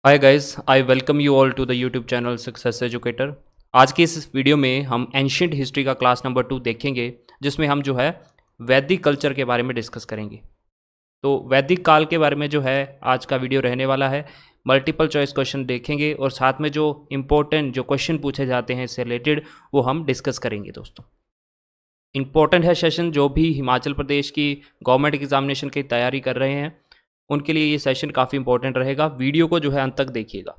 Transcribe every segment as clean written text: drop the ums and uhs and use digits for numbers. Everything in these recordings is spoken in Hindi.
Hi guys, I welcome you all to the YouTube channel success educator. आज की इस वीडियो में हम एंशियंट हिस्ट्री का क्लास नंबर 2 देखेंगे, जिसमें हम जो है वैदिक कल्चर के बारे में डिस्कस करेंगे। तो वैदिक काल के बारे में जो है आज का वीडियो रहने वाला है। मल्टीपल चॉइस क्वेश्चन देखेंगे और साथ में जो इम्पोर्टेंट जो क्वेश्चन पूछे जाते हैं इससे रिलेटेड वो हम डिस्कस करेंगे। दोस्तों, इम्पोर्टेंट है सेशन। जो भी हिमाचल प्रदेश की गवर्नमेंट एग्जामिनेशन की तैयारी कर रहे हैं उनके लिए ये सेशन काफ़ी इंपॉर्टेंट रहेगा। वीडियो को जो है अंत तक देखिएगा।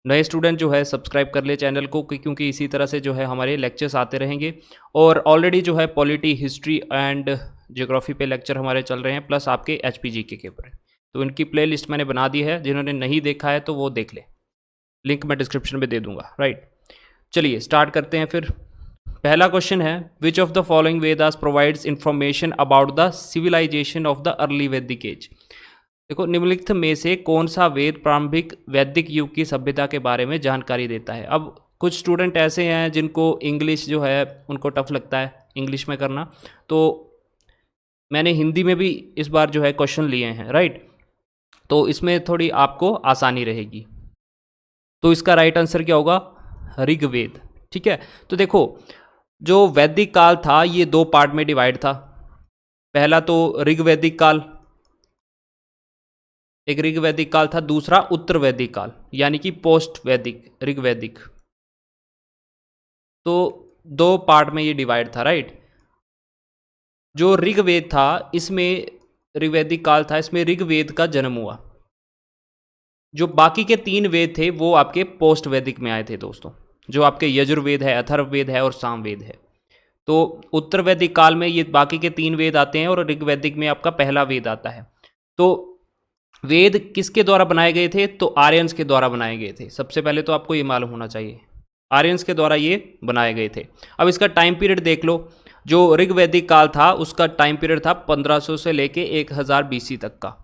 नए स्टूडेंट जो है सब्सक्राइब कर ले चैनल को, क्योंकि इसी तरह से जो है हमारे लेक्चर्स आते रहेंगे। और ऑलरेडी जो है पॉलिटी, हिस्ट्री एंड ज्योग्राफी पे लेक्चर हमारे चल रहे हैं, प्लस आपके HPG के ऊपर। तो इनकी प्ले लिस्ट मैंने बना दी है, जिन्होंने नहीं देखा है तो वो देख ले, लिंक मैं डिस्क्रिप्शन में दे दूंगा। राइट, चलिए स्टार्ट करते हैं फिर। पहला क्वेश्चन है, which of the following Vedas provides information about the civilization of the early Vedic age. देखो, निम्नलिखित में से कौन सा वेद प्रारंभिक वैदिक युग की सभ्यता के बारे में जानकारी देता है। अब कुछ स्टूडेंट ऐसे हैं जिनको इंग्लिश जो है उनको टफ लगता है इंग्लिश में करना, तो मैंने हिंदी में भी इस बार जो है क्वेश्चन लिए हैं। राइट, तो इसमें थोड़ी आपको आसानी रहेगी। तो इसका राइट आंसर क्या होगा? ऋग्वेद। ठीक है, तो देखो, जो वैदिक काल था ये दो पार्ट में डिवाइड था। पहला तो ऋग्वैदिक काल, एक ऋग्वैदिक काल था, दूसरा उत्तर वैदिक काल यानी कि पोस्ट वैदिक ऋग्वैदिक। तो दो पार्ट में ये डिवाइड था। राइट, जो ऋग्वेद था इसमें, ऋग्वैदिक काल था इसमें ऋग्वेद का जन्म हुआ। जो बाकी के तीन वेद थे वो आपके पोस्ट वैदिक में आए थे दोस्तों, जो आपके यजुर्वेद है, अथर्ववेद है और सामवेद है। तो उत्तर वैदिक काल में ये बाकी के तीन वेद आते हैं और ऋग्वैदिक में आपका पहला वेद आता है। तो वेद किसके द्वारा बनाए गए थे? तो आर्यंस के द्वारा बनाए गए थे। सबसे पहले तो आपको ये मालूम होना चाहिए, आर्यंस के द्वारा ये बनाए गए थे। अब इसका टाइम पीरियड देख लो। जो ऋग्वैदिक काल था उसका टाइम पीरियड था 1500 से लेके 1000 BC तक का,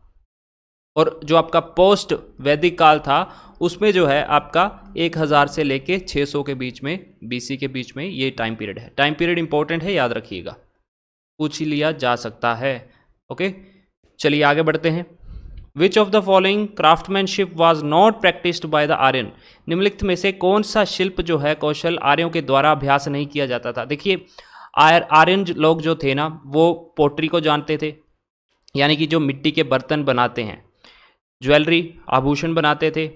और जो आपका पोस्ट वैदिक काल था उसमें जो है आपका 1000 से लेके 600 के बीच में, BC के बीच में ये टाइम पीरियड है। टाइम पीरियड इंपॉर्टेंट है, याद रखिएगा, पूछ ही लिया जा सकता है। ओके, चलिए आगे बढ़ते हैं। Which of the following craftsmanship was not practised by the Aryan. निम्नलिखित में से कौन सा शिल्प जो है कौशल आर्यों के द्वारा अभ्यास नहीं किया जाता था। देखिए, आर्यन लोग जो थे ना वो पोट्री को जानते थे, यानी कि जो मिट्टी के बर्तन बनाते हैं, ज्वेलरी आभूषण बनाते थे,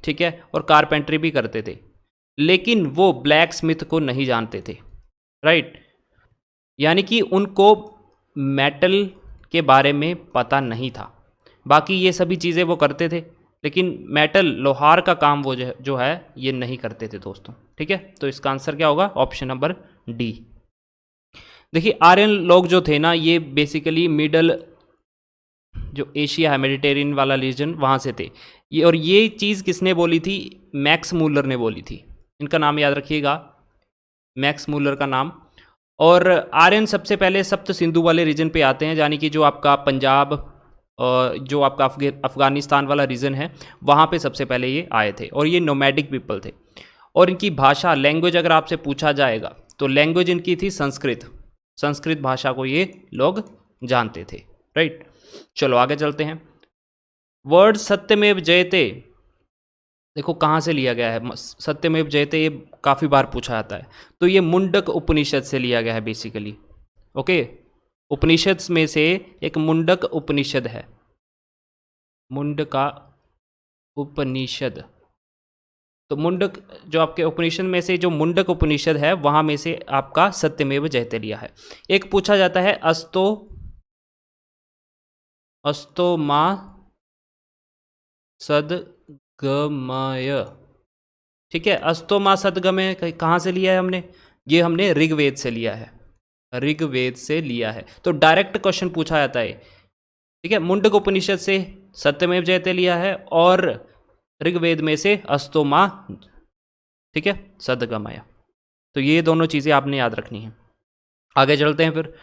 ठीक है, और कारपेंट्री भी करते थे, लेकिन वो ब्लैक स्मिथ को नहीं जानते थे। राइट, यानी कि उनको मेटल के बारे में पता नहीं था। बाकी ये सभी चीज़ें वो करते थे, लेकिन मेटल, लोहार का काम वो जो है ये नहीं करते थे दोस्तों। ठीक है, तो इसका आंसर क्या होगा? Option number D. देखिए, आर्यन लोग जो थे ना ये बेसिकली मिडल, जो एशिया है, मेडिटेरियन वाला रीजन, वहाँ से थे ये। और ये चीज़ किसने बोली थी? मैक्स मूलर ने बोली थी। इनका नाम याद रखिएगा, मैक्स मूलर का नाम। और आर्यन सबसे पहले सप्त सिंधु वाले रीजन पे आते हैं, यानी कि जो आपका पंजाब और जो आपका अफगानिस्तान वाला रीजन है वहाँ पे सबसे पहले ये आए थे। और ये नोमैडिक पीपल थे। और इनकी भाषा, लैंग्वेज अगर आपसे पूछा जाएगा तो लैंग्वेज इनकी थी संस्कृत। संस्कृत भाषा को ये लोग जानते थे। राइट, चलो आगे चलते हैं। वर्ड सत्यमेव जयते, देखो कहाँ से लिया गया है सत्यमेव जयते, ये काफ़ी बार पूछा जाता है। तो ये मुंडक उपनिषद से लिया गया है बेसिकली। ओके, उपनिषद में से एक मुंडक उपनिषद है, मुंडका उपनिषद। तो मुंडक, जो आपके उपनिषद में से जो मुंडक उपनिषद है वहाँ में से आपका सत्यमेव जयते लिया है। एक पूछा जाता है अस्तो माँ सदगमय। ठीक है, अस्तो माँ सदगमय कहाँ से लिया है हमने? ये हमने ऋग्वेद से लिया है, ऋग्वेद से लिया है। तो डायरेक्ट क्वेश्चन पूछा जाता है। ठीक है, मुंडक उपनिषद से सत्यमेव जयते लिया है और ऋग्वेद में से अस्तो माँ, ठीक है, सदगमय। तो ये दोनों चीज़ें आपने याद रखनी है। आगे चलते हैं फिर।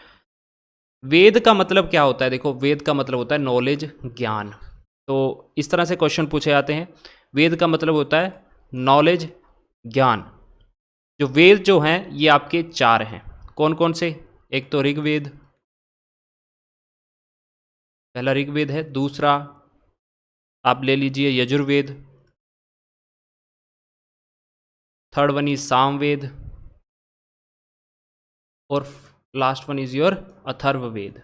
वेद का मतलब क्या होता है? देखो, वेद का मतलब होता है नॉलेज, ज्ञान। तो इस तरह से क्वेश्चन पूछे जाते हैं। वेद का मतलब होता है नॉलेज, ज्ञान। जो वेद जो हैं ये आपके चार हैं। कौन कौन से? एक तो ऋग्वेद, पहला ऋग्वेद है। दूसरा आप ले लीजिए Yajurveda, third one is Samaveda, और last one is your Atharvaveda.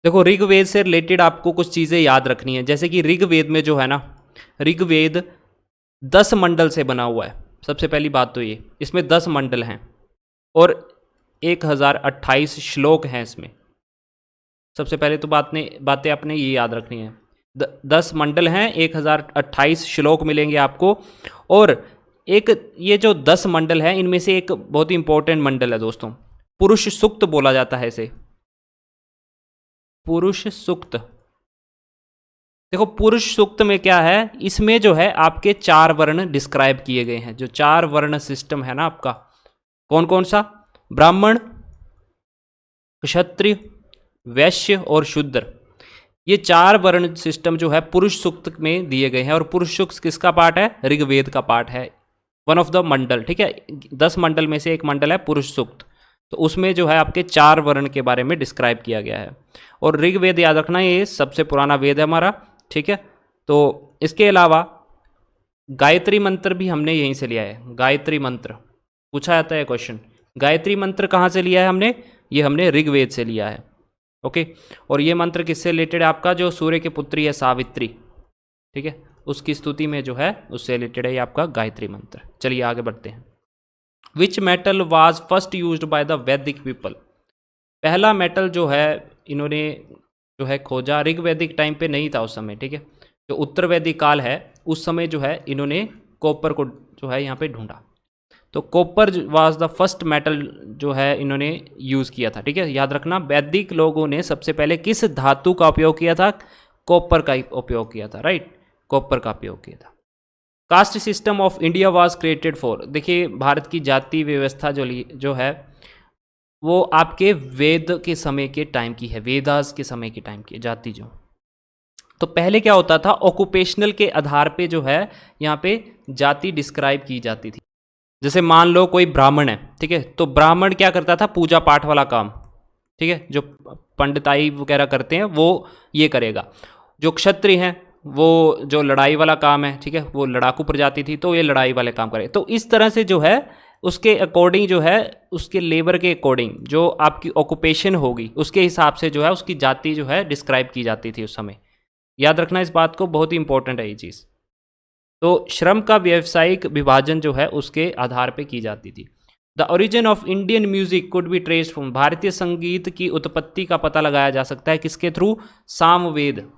देखो ऋग्वेद से रिलेटेड आपको कुछ चीज़ें याद रखनी है, जैसे कि ऋग्वेद में जो है ना, ऋग्वेद 10 मंडल से बना हुआ है। सबसे पहली बात तो ये, इसमें 10 मंडल हैं और 1028 श्लोक हैं इसमें। सबसे पहले तो बातें आपने ये याद रखनी है। 10 मंडल हैं, 1028 श्लोक मिलेंगे आपको। और एक ये जो 10 मंडल हैं, इनमें से एक बहुत ही इंपॉर्टेंट मंडल है दोस्तों, पुरुष सूक्त बोला जाता है इसे, पुरुष सूक्त। देखो पुरुष सूक्त में क्या है, इसमें जो है आपके 4 वर्ण डिस्क्राइब किए गए हैं। जो 4 वर्ण सिस्टम है ना आपका, कौन कौन सा, ब्राह्मण, क्षत्रिय, वैश्य और शूद्र, ये 4 वर्ण सिस्टम जो है पुरुष सूक्त में दिए गए हैं। और पुरुष सूक्त किसका पार्ट है, ऋग्वेद का पार्ट है, वन ऑफ द मंडल, ठीक है। 10 मंडल में से एक मंडल है पुरुष सूक्त, तो उसमें जो है आपके 4 वर्ण के बारे में डिस्क्राइब किया गया है। और ऋग्वेद याद रखना, ये सबसे पुराना वेद है हमारा, ठीक है। तो इसके अलावा गायत्री मंत्र भी हमने यहीं से लिया है। गायत्री मंत्र पूछा जाता है क्वेश्चन, गायत्री मंत्र कहाँ से लिया है हमने, ये हमने ऋग्वेद से लिया है, ओके। और ये मंत्र किससे रिलेटेड है, आपका जो सूर्य की पुत्री है सावित्री, ठीक है, उसकी स्तुति में जो है उससे रिलेटेड है ये आपका गायत्री मंत्र। चलिए आगे बढ़ते हैं। Which metal was first used by the वैदिक पीपल, पहला मेटल जो है इन्होंने जो है खोजा, ऋग्वैदिक टाइम पे नहीं था उस समय, ठीक है। जो उत्तर वैदिक काल है उस समय जो है इन्होंने कॉपर को जो है यहाँ पे ढूंढा, तो copper was the first metal जो है इन्होंने यूज़ किया था, ठीक है। याद रखना वैदिक लोगों ने सबसे पहले किस धातु का उपयोग किया था, कॉपर का उपयोग किया था, राइट, कॉपर का उपयोग किया था। Caste system of India was created for, देखिए भारत की जाति व्यवस्था जो है वो आपके वेद के समय के टाइम की है, वेदास के समय के टाइम की जाति जो। तो पहले क्या होता था, ऑक्यूपेशनल के आधार पे जो है यहाँ पे जाति डिस्क्राइब की जाती थी। जैसे मान लो कोई ब्राह्मण है, ठीक है, तो ब्राह्मण क्या करता था, पूजा पाठ वाला काम, ठीक है, जो पंडिताई वगैरह करते हैं वो ये करेगा। जो क्षत्रिय हैं वो जो लड़ाई वाला काम है, ठीक है, वो लड़ाकू प्रजाति थी तो ये लड़ाई वाले काम करे। तो इस तरह से जो है उसके अकॉर्डिंग जो है, उसके लेबर के अकॉर्डिंग जो आपकी ऑक्यूपेशन होगी उसके हिसाब से जो है उसकी जाति जो है डिस्क्राइब की जाती थी उस समय। याद रखना इस बात को, बहुत ही इंपॉर्टेंट है ये चीज़। तो श्रम का व्यावसायिक विभाजन जो है उसके आधार पे की जाती थी। The origin of Indian music could be traced from, भारतीय संगीत की उत्पत्ति का पता लगाया जा सकता है किसके थ्रू, सामवेद।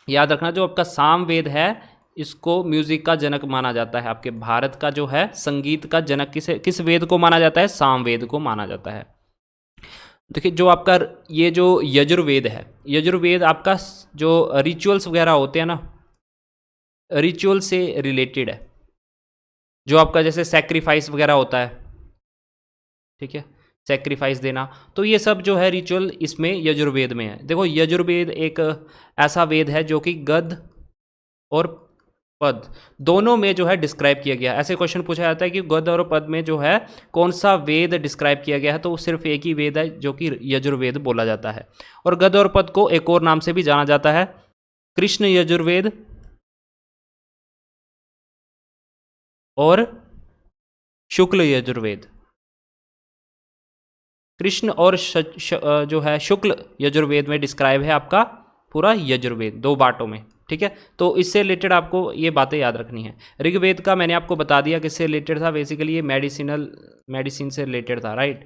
याद रखना जो आपका सामवेद है इसको म्यूजिक का जनक माना जाता है। आपके भारत का जो है संगीत का जनक किस वेद को माना जाता है, सामवेद को माना जाता है। देखिए जो आपका ये जो यजुर्वेद है, यजुर्वेद आपका जो रिचुअल्स वगैरह होते हैं ना, रिचुअल से रिलेटेड है। जो आपका जैसे सैक्रिफाइस वगैरह होता है, ठीक है, सैक्रिफाइस देना, तो ये सब जो है रिचुअल इसमें यजुर्वेद में है। देखो यजुर्वेद एक ऐसा वेद है जो कि गद्य और पद दोनों में जो है डिस्क्राइब किया गया है। ऐसे क्वेश्चन पूछा जाता है कि गद्य और पद में जो है कौन सा वेद डिस्क्राइब किया गया है, तो सिर्फ एक ही वेद है जो कि यजुर्वेद बोला जाता है। और गद्य और पद को एक और नाम से भी जाना जाता है, कृष्ण यजुर्वेद और शुक्ल यजुर्वेद। कृष्ण और जो है शुक्ल यजुर्वेद में डिस्क्राइब है आपका पूरा यजुर्वेद, 2 बाटों में, ठीक है। तो इससे रिलेटेड आपको ये बातें याद रखनी है। ऋग्वेद का मैंने आपको बता दिया किससे रिलेटेड था, बेसिकली ये मेडिसिन से रिलेटेड था, राइट।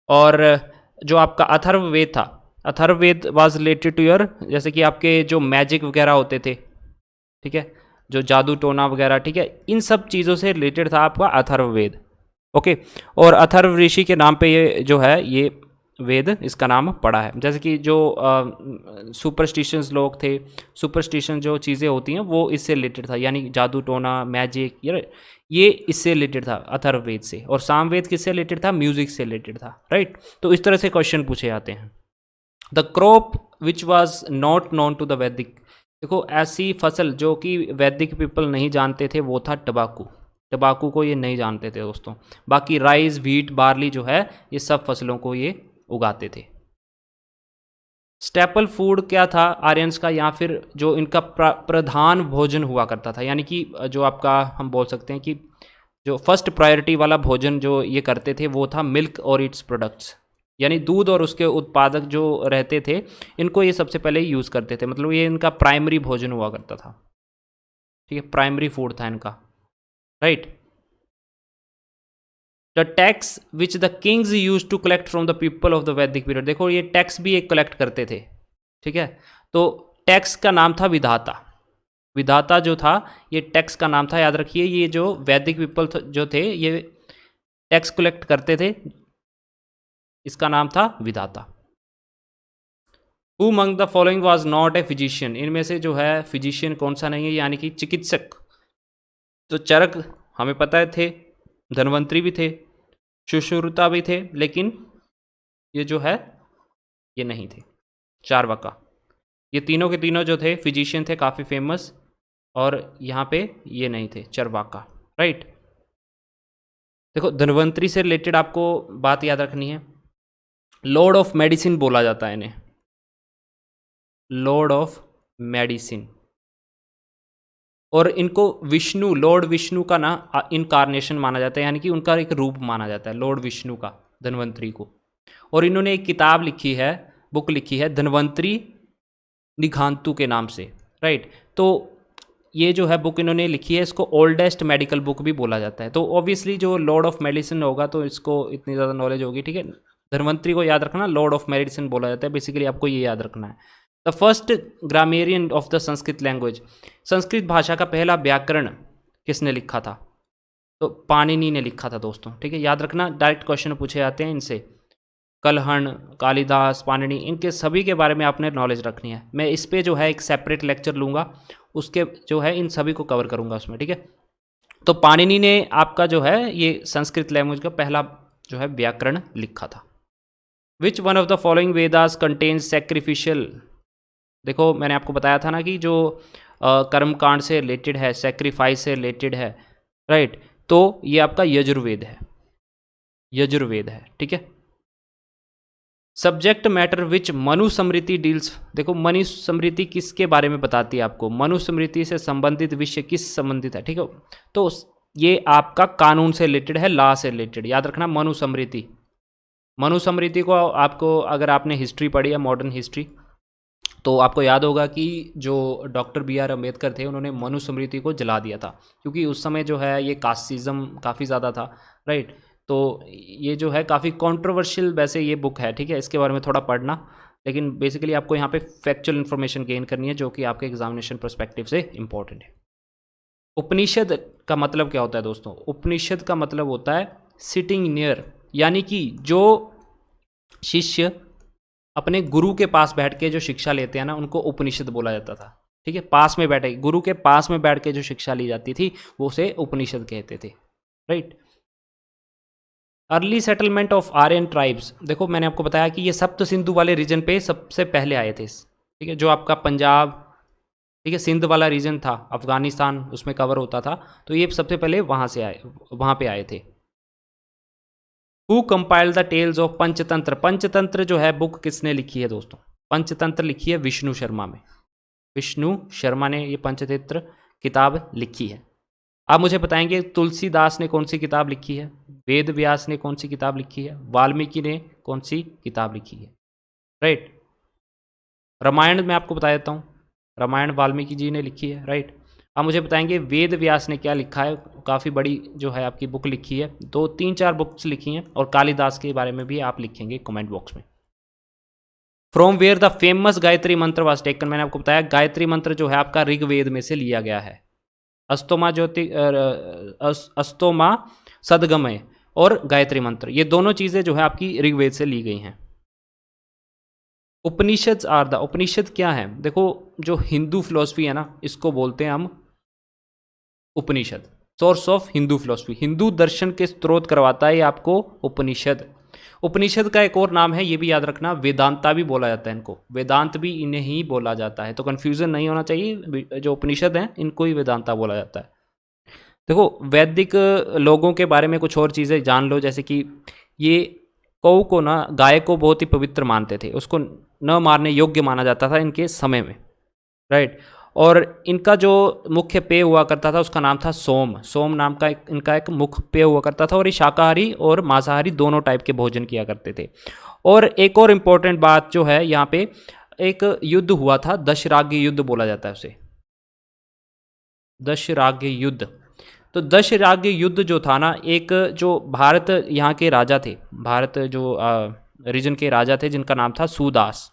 और जो आपका अथर्ववेद था, Atharvaveda was related to your, जैसे कि आपके जो मैजिक वगैरह होते थे, ठीक है, जो जादू टोना वगैरह, ठीक है, इन सब चीज़ों से रिलेटेड था आपका अथर्ववेद, ओके। और अथर्व ऋषि के नाम पे ये जो है ये वेद इसका नाम पड़ा है। जैसे कि जो सुपरस्टिशंस लोग थे, सुपरस्टिशन जो चीज़ें होती हैं वो इससे रिलेटेड था, यानी जादू टोना मैजिक ये इससे रिलेटेड था अथर्ववेद से। और सामवेद किससे रिलेटेड था, म्यूजिक से रिलेटेड था, राइट। तो इस तरह से क्वेश्चन पूछे जाते हैं। The crop which was not known to the Vedic, देखो ऐसी फसल जो कि वैदिक पीपल नहीं जानते थे वो था टबाकू। टबाकू को ये नहीं जानते थे दोस्तों। बाकी राइस, व्हीट, बार्ली जो है ये सब फसलों को ये उगाते थे। स्टेपल फूड क्या था आर्यंस का, या फिर जो इनका प्रधान भोजन हुआ करता था, यानी कि जो आपका हम बोल सकते हैं कि जो फर्स्ट प्रायोरिटी वाला भोजन जो ये करते थे वो था मिल्क और इट्स प्रोडक्ट्स, यानी दूध और उसके उत्पादक जो रहते थे इनको ये सबसे पहले यूज़ करते थे, मतलब ये इनका प्राइमरी भोजन हुआ करता था, ठीक है, प्राइमरी फूड था इनका, right. The tax which the kings use to collect from the people of the Vedic period, देखो ये टैक्स भी एक कलेक्ट करते थे, ठीक है। तो टैक्स का नाम था विधाता, विधाता जो था ये टैक्स का नाम था, याद रखिए। ये जो वैदिक पीपल जो थे ये टैक्स कलेक्ट करते थे, इसका नाम था विधाता। Who among the following was not a physician, इनमें से जो है फिजिशियन कौन सा नहीं है, यानी कि चिकित्सक। तो चरक हमें पता है थे, धन्वंतरी भी थे, सुश्रुता भी थे, लेकिन ये जो है ये नहीं थे, चारवाका। ये तीनों के तीनों जो थे फिजिशियन थे, काफ़ी फेमस, और यहाँ पे ये नहीं थे, चरवाका, राइट। देखो धन्वंतरी से रिलेटेड आपको बात याद रखनी है, लॉर्ड ऑफ मेडिसिन बोला जाता है इन्हें, लॉर्ड ऑफ मेडिसिन। और इनको विष्णु, लॉर्ड विष्णु का ना इनकारनेशन माना जाता है, यानी कि उनका एक रूप माना जाता है लॉर्ड विष्णु का, धन्वंतरी को। और इन्होंने एक किताब लिखी है, बुक लिखी है धन्वंतरी निघांतु के नाम से, राइट। तो ये जो है बुक इन्होंने लिखी है, इसको ओल्डेस्ट मेडिकल बुक भी बोला जाता है। तो ऑब्वियसली जो लॉर्ड ऑफ मेडिसिन होगा तो इसको इतनी ज़्यादा नॉलेज होगी, ठीक है। धन्वंतरी को याद रखना, लॉर्ड ऑफ मेडिसिन बोला जाता है, बेसिकली आपको ये याद रखना है। The first grammarian of the Sanskrit language, Sanskrit भाषा का पहला व्याकरण किसने लिखा था? तो पाणिनि ने लिखा था दोस्तों, ठीक है, याद रखना, डायरेक्ट क्वेश्चन पूछे जाते हैं इनसे। कलहण, कालिदास, पाणिनि, इनके सभी के बारे में आपने नॉलेज रखनी है। मैं इस पे जो है एक सेपरेट लेक्चर लूँगा, उसके जो है इन सभी को कवर करूँगा उसमें, ठीक है। तो पाणिनि ने आपका जो है ये संस्कृत लैंग्वेज का पहला जो है व्याकरण लिखा था। Which one of the following Vedas contains sacrificial, देखो मैंने आपको बताया था ना कि जो कर्मकांड से रिलेटेड है, सेक्रीफाइस से रिलेटेड है, राइट। तो ये आपका यजुर्वेद है, यजुर्वेद है, ठीक है। Subject matter which Manusmriti deals, देखो मनुस्मृति किसके बारे में बताती है आपको, मनुस्मृति से संबंधित विषय किस संबंधित है, ठीक है। तो ये आपका कानून से रिलेटेड है, लॉ से रिलेटेड, याद रखना मनुस्मृति। मनुस्मृति को आपको, अगर आपने हिस्ट्री पढ़ी है, मॉडर्न हिस्ट्री, तो आपको याद होगा कि जो डॉक्टर BR अम्बेडकर थे उन्होंने मनुस्मृति को जला दिया था, क्योंकि उस समय जो है ये कास्टिज्म काफ़ी ज़्यादा था, राइट। तो ये जो है काफ़ी कंट्रोवर्शियल वैसे ये बुक है, ठीक है, इसके बारे में थोड़ा पढ़ना, लेकिन बेसिकली आपको यहाँ पे फैक्चुअल इन्फॉर्मेशन गेन करनी है जो कि आपके एग्जामिनेशन पर्सपेक्टिव से इंपॉर्टेंट है। उपनिषद का मतलब क्या होता है दोस्तों? उपनिषद का मतलब होता है सिटिंग नियर, यानी कि जो शिष्य अपने गुरु के पास बैठ के जो शिक्षा लेते हैं ना, उनको उपनिषद बोला जाता था, ठीक है। पास में बैठे, गुरु के पास में बैठ के जो शिक्षा ली जाती थी वो उसे उपनिषद कहते थे, right. Early settlement of Aryan tribes, देखो मैंने आपको बताया कि ये सप्त सिंधु वाले रीजन पे सबसे पहले आए थे, ठीक है। जो आपका पंजाब, ठीक है, सिंध वाला रीजन था, अफगानिस्तान उसमें कवर होता था, तो ये सबसे पहले वहाँ से आए, वहाँ पे आए थे। Who compile the tales of Panchatantra, Panchatantra जो है बुक किसने लिखी है दोस्तों? पंचतंत्र लिखी है विष्णु शर्मा में, विष्णु शर्मा ने ये पंचतंत्र किताब लिखी है। आप मुझे बताएंगे तुलसीदास ने कौन सी किताब लिखी है, वेद व्यास ने कौन सी किताब लिखी है, वाल्मीकि ने कौन सी किताब लिखी है, राइट। रामायण में आपको बता देता हूँ, रामायण वाल्मीकि जी ने लिखी है, राइट। आप मुझे बताएंगे वेद व्यास ने क्या लिखा है, काफ़ी बड़ी जो है आपकी बुक लिखी है, 2-3-4 बुक्स लिखी हैं, और कालिदास के बारे में भी आप लिखेंगे कमेंट बॉक्स में। From where the famous Gayatri mantra was taken, मैंने आपको बताया गायत्री मंत्र जो है आपका ऋग्वेद में से लिया गया है। अस्तोमा ज्योति, अस्तोमा सदगमय और गायत्री मंत्र, ये दोनों चीज़ें जो है आपकी ऋग्वेद से ली गई हैं। उपनिषद आर द, उपनिषद क्या है? देखो जो हिंदू फिलॉसफी है ना, इसको बोलते हैं हम Upanishad, source of Hindu philosophy, Hindu दर्शन के स्रोत करवाता है ये आपको उपनिषद। उपनिषद का एक और नाम है, ये भी याद रखना, वेदांता भी बोला जाता है इनको, वेदांत भी इन्हें ही बोला जाता है, तो कन्फ्यूज़न नहीं होना चाहिए, जो उपनिषद हैं इनको ही वेदांता बोला जाता है। देखो वैदिक लोगों के बारे में कुछ और चीज़ें जान लो, जैसे कि ये गौ को ना, गाय को बहुत ही पवित्र मानते थे, उसको न मारने योग्य माना जाता था इनके समय में, राइट। और इनका जो मुख्य पेय हुआ करता था उसका नाम था सोम। सोम नाम का इनका एक मुख्य पेय हुआ करता था, और ये शाकाहारी और मांसाहारी दोनों टाइप के भोजन किया करते थे। और एक और इम्पोर्टेंट बात जो है यहाँ पे, एक युद्ध हुआ था, दशराग्य युद्ध बोला जाता है उसे, दशराग्य युद्ध। तो दशराग्य युद्ध जो था ना, एक जो भारत यहाँ के राजा थे, भारत जो रीजन के राजा थे जिनका नाम था सूदास,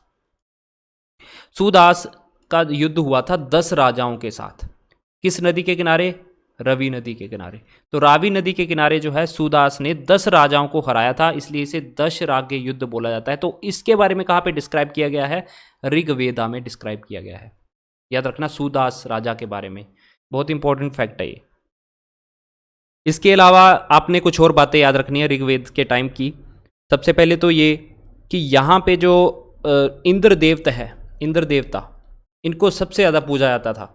सूदास का युद्ध हुआ था 10 राजाओं के साथ। किस नदी के किनारे? रवि नदी के किनारे। तो रावी नदी के किनारे जो है सूदास ने 10 राजाओं को हराया था, इसलिए इसे दशराग्य युद्ध बोला जाता है। तो इसके बारे में कहाँ पे डिस्क्राइब किया गया है? ऋग्वेदा में डिस्क्राइब किया गया है। याद रखना, सूदास राजा के बारे में, बहुत इंपॉर्टेंट फैक्ट है ये। इसके अलावा आपने कुछ और बातें याद रखनी है ऋग्वेद के टाइम की। सबसे पहले तो ये कि यहाँ पे जो इंद्र देवता है, इंद्र देवता, इनको सबसे ज़्यादा पूजा जाता था।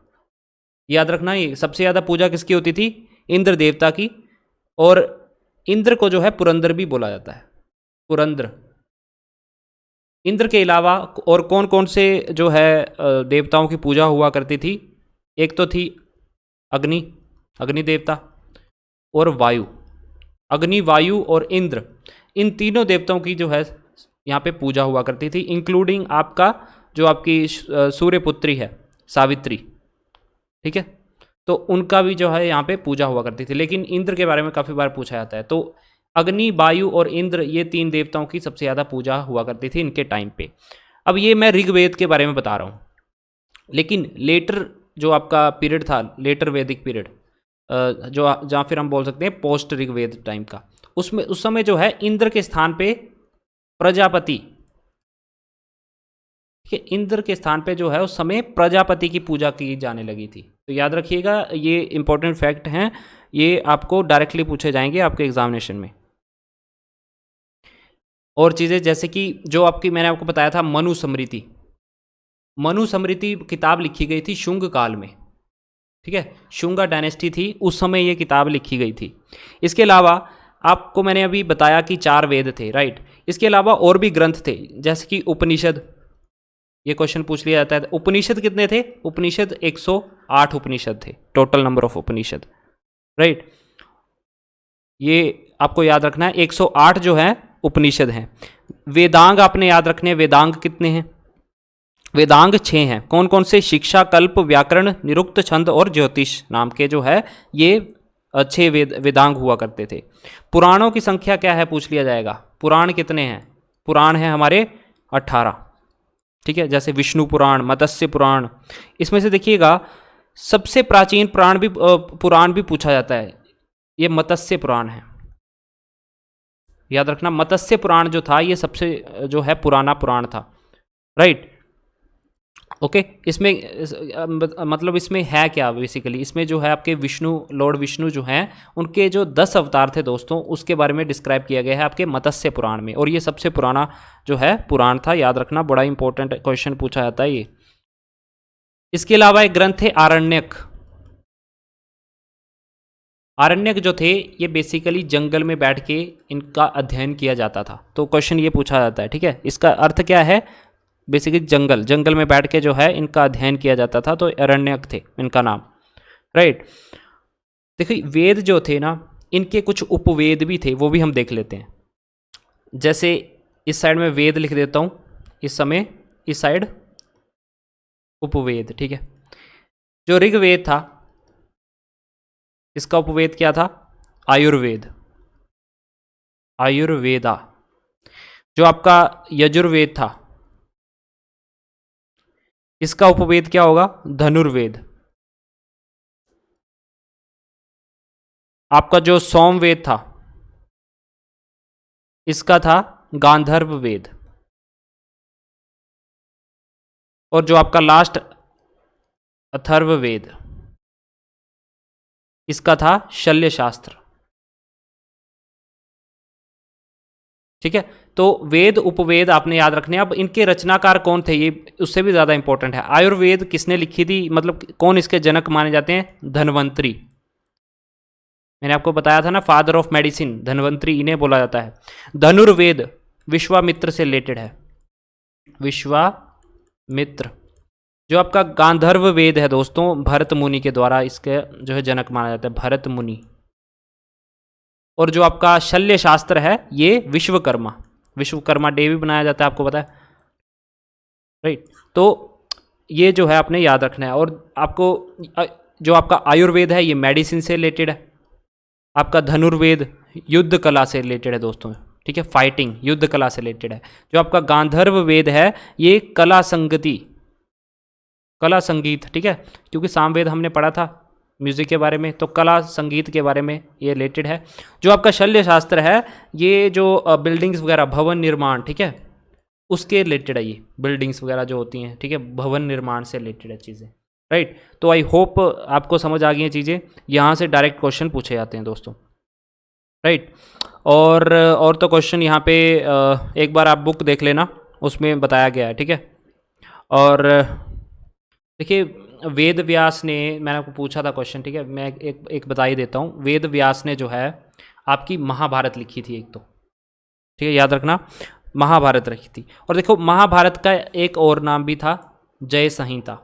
याद रखना, ये सबसे ज़्यादा पूजा किसकी होती थी? इंद्र देवता की। और इंद्र को जो है पुरंदर भी बोला जाता है, पुरंदर। इंद्र के अलावा और कौन कौन से जो है देवताओं की पूजा हुआ करती थी? एक तो थी अग्नि, अग्नि देवता, और वायु, अग्नि, वायु और इंद्र, इन तीनों देवताओं की जो है यहाँ पे पूजा हुआ करती थी, इंक्लूडिंग आपका जो आपकी सूर्यपुत्री है सावित्री, ठीक है। तो उनका भी जो है यहाँ पे पूजा हुआ करती थी। लेकिन इंद्र के बारे में काफ़ी बार पूछा जाता है। तो अग्नि, वायु और इंद्र, ये 3 देवताओं की सबसे ज़्यादा पूजा हुआ करती थी इनके टाइम पे। अब ये मैं ऋग्वेद के बारे में बता रहा हूँ, लेकिन लेटर जो आपका पीरियड था, लेटर वैदिक पीरियड, जो जहाँ फिर हम बोल सकते हैं पोस्ट ऋग्वेद टाइम का, उसमें उस समय जो है इंद्र के स्थान पे प्रजापति, ठीक है, इंद्र के स्थान पे जो है उस समय प्रजापति की पूजा की जाने लगी थी। तो याद रखिएगा, ये इंपॉर्टेंट फैक्ट हैं, ये आपको डायरेक्टली पूछे जाएंगे आपके एग्जामिनेशन में। और चीज़ें जैसे कि जो आपकी मैंने आपको बताया था मनुस्मृति, मनुस्मृति किताब लिखी गई थी शुंग काल में, ठीक है, शुंगा डायनेस्टी थी उस समय ये किताब लिखी गई थी। इसके अलावा आपको मैंने अभी बताया कि 4 वेद थे, राइट। इसके अलावा और भी ग्रंथ थे, जैसे कि उपनिषद, ये क्वेश्चन पूछ लिया जाता है। उपनिषद कितने थे? उपनिषद 108 उपनिषद थे, total number of Upanishad, right. ये आपको याद रखना है, 108 जो है उपनिषद हैं। वेदांग आपने याद रखने हैं, वेदांग कितने हैं? वेदांग 6 हैं। कौन कौन से? शिक्षा, कल्प, व्याकरण, निरुक्त, छंद और ज्योतिष नाम के जो है ये 6 वेदांग हुआ करते थे। पुराणों की संख्या क्या है पूछ लिया जाएगा। पुराण कितने हैं? पुराण है हमारे 18, ठीक है, जैसे विष्णु पुराण, मत्स्य पुराण। इसमें से देखिएगा सबसे प्राचीन पुराण भी पूछा जाता है, ये मत्स्य पुराण है। याद रखना, मत्स्य पुराण जो था ये सबसे जो है पुराना पुराण था, राइट। ओके, इसमें मतलब इसमें है क्या बेसिकली, इसमें जो है आपके विष्णु, लॉर्ड विष्णु जो हैं उनके जो 10 अवतार थे दोस्तों, उसके बारे में डिस्क्राइब किया गया है आपके मत्स्य पुराण में, और ये सबसे पुराना जो है पुराण था। याद रखना, बड़ा इंपॉर्टेंट क्वेश्चन पूछा जाता है ये। इसके अलावा एक ग्रंथ है आरण्यक। आरण्यक जो थे ये बेसिकली जंगल में बैठ के इनका अध्ययन किया जाता था। तो क्वेश्चन ये पूछा जाता है, ठीक है, इसका अर्थ क्या है? बेसिकली जंगल में बैठ के जो है इनका अध्ययन किया जाता था, तो अरण्यक थे इनका नाम, राइट। देखिए वेद जो थे ना, इनके कुछ उपवेद भी थे, वो भी हम देख लेते हैं। जैसे इस साइड में वेद लिख देता हूँ, इस समय इस साइड उपवेद, ठीक है। जो ऋग्वेद था इसका उपवेद क्या था? आयुर्वेद, आयुर्वेदा। जो आपका यजुर्वेद था इसका उपवेद क्या होगा? धनुर्वेद। आपका जो सोमवेद था इसका था गांधर्व वेद। और जो आपका लास्ट अथर्ववेद, इसका था शल्य शास्त्र, ठीक है। तो वेद उपवेद आपने याद रखने। अब इनके रचनाकार कौन थे, ये उससे भी ज़्यादा इंपॉर्टेंट है। आयुर्वेद किसने लिखी थी, मतलब कौन इसके जनक माने जाते हैं? धन्वंतरी। मैंने आपको बताया था ना, फादर ऑफ मेडिसिन, धन्वंतरी इन्हें बोला जाता है। धनुर्वेद विश्वामित्र से रिलेटेड है, विश्वामित्र। जो आपका गांधर्व वेद है दोस्तों, भरत मुनि के द्वारा इसके जो है जनक माना जाता है, भरत मुनि। और जो आपका शल्य शास्त्र है ये विश्वकर्मा, विश्वकर्मा डे भी बनाया जाता है, आपको पता है, राइट। तो ये जो है आपने याद रखना है। और आपको जो आपका आयुर्वेद है ये मेडिसिन से रिलेटेड है। आपका धनुर्वेद युद्ध कला से रिलेटेड है दोस्तों, ठीक है, फाइटिंग युद्ध कला से रिलेटेड है। जो आपका गांधर्व वेद है ये कला संगति, कला संगीत, ठीक है, क्योंकि सामवेद हमने पढ़ा था म्यूजिक के बारे में, तो कला संगीत के बारे में ये रिलेटेड है। जो आपका शल्य शास्त्र है ये जो बिल्डिंग्स वगैरह, भवन निर्माण, ठीक है, उसके रिलेटेड है। ये बिल्डिंग्स वगैरह जो होती हैं, ठीक है, भवन निर्माण से रिलेटेड है चीज़ें, राइट। तो आई होप आपको समझ आ गई हैं चीज़ें। यहाँ से डायरेक्ट क्वेश्चन पूछे जाते हैं दोस्तों, राइट। और तो क्वेश्चन यहाँ पे एक बार आप बुक देख लेना, उसमें बताया गया है, ठीक है। और देखिए वेद व्यास ने, मैंने आपको पूछा था क्वेश्चन, ठीक है, मैं एक बता ही देता हूँ। वेद व्यास ने जो है आपकी महाभारत लिखी थी एक तो, ठीक है, याद रखना, महाभारत रखी थी। और देखो महाभारत का एक और नाम भी था जय संहिता।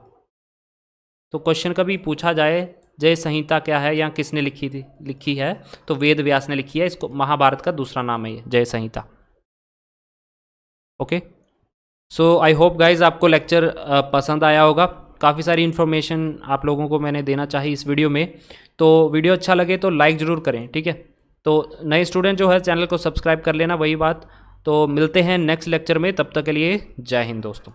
तो क्वेश्चन कभी पूछा जाए जय संहिता क्या है या किसने लिखी है, तो वेद व्यास ने लिखी है। इसको महाभारत का दूसरा नाम है ये Jaya Samhita. Okay, so I hope guys आपको लेक्चर पसंद आया होगा। काफ़ी सारी इन्फॉर्मेशन आप लोगों को मैंने देना चाहिए इस वीडियो में। तो वीडियो अच्छा लगे तो लाइक ज़रूर करें, ठीक है। तो नए स्टूडेंट जो है चैनल को सब्सक्राइब कर लेना, वही बात। तो मिलते हैं नेक्स्ट लेक्चर में, तब तक के लिए जय हिंद दोस्तों।